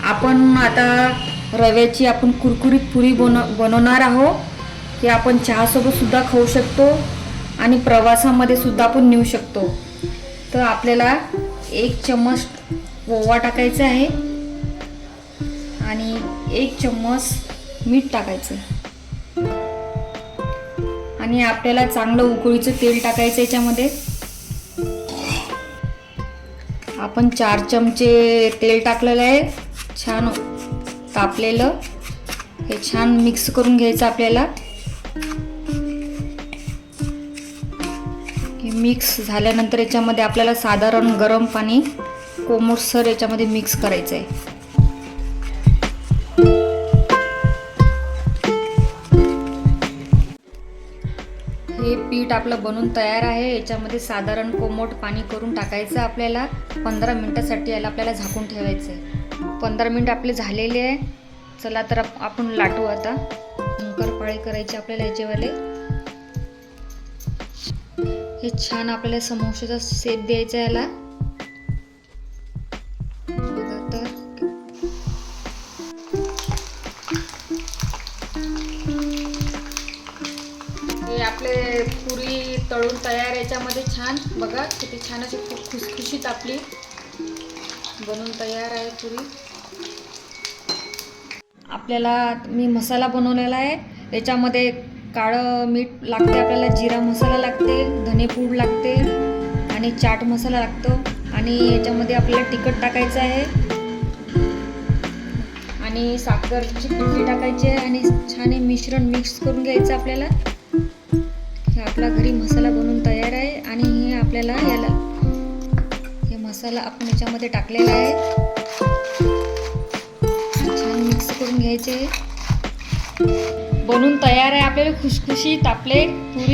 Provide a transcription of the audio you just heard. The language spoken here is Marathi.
आपण आता रव्याची आपण कुरकुरीत पुरी बनवणार आहोत, की आपण चहासोबत सुद्धा खाऊ शकतो आणि प्रवासामध्ये सुद्धा आपण नेऊ शकतो. तर आपल्याला 1 चम्मच ओवा टाकायचा आहे आणि 1 चम्मच मीठ टाकायचं आणि आपल्याला चांगलं उकळीचं तेल टाकायचं. याच्यामध्ये आपण 4 चमचे तेल टाकलेलं आहे, छान तापलेलं. हे छान मिक्स करून घ्यायचं आपल्याला. हे मिक्स झाल्यानंतर याच्यामध्ये आपल्याला साधारण गरम पाणी कोमटसर याच्यामध्ये मिक्स करायचं आहे. हे पीठ आपलं बनून तयार आहे. याच्यामध्ये साधारण कोमट पाणी करून टाकायचं आपल्याला. 15 मिनिटासाठी याला आपल्याला झाकून ठेवायचं आहे. 15 मिनिट आपले झालेले आहे. चला तर आपण लाटू आता. शंकरपाळी करायची आपल्याला याच्यावाले. हे छान आपल्याला समोसाचा शेप द्यायचा याला. हे आपले पुरी तळून तयार. याच्यामध्ये छान बघा किती छान अशी खुसखुशीत आपली बनून तयार आहे पुरी. आपल्याला मी मसाला बनवलेला आहे. याच्यामध्ये काळं मीठ लागते आपल्याला, जिरा मसाला लागते, धनेपूड लागते आणि चाट मसाला लागतो. आणि याच्यामध्ये आपल्याला तिखट टाकायचं आहे आणि साखरची पिठी टाकायची आहे आणि छान हे मिश्रण मिक्स करून घ्यायचं आपल्याला. हे आपला घरी मसाला बनवून तयार आहे आणि हे आपल्याला याला हे मसाला आपण याच्यामध्ये टाकलेला आहे. छान मिक्स करून घ्यायचे. बनून तयार आहे आपल्याला खुसखुशीत आपले पुरी.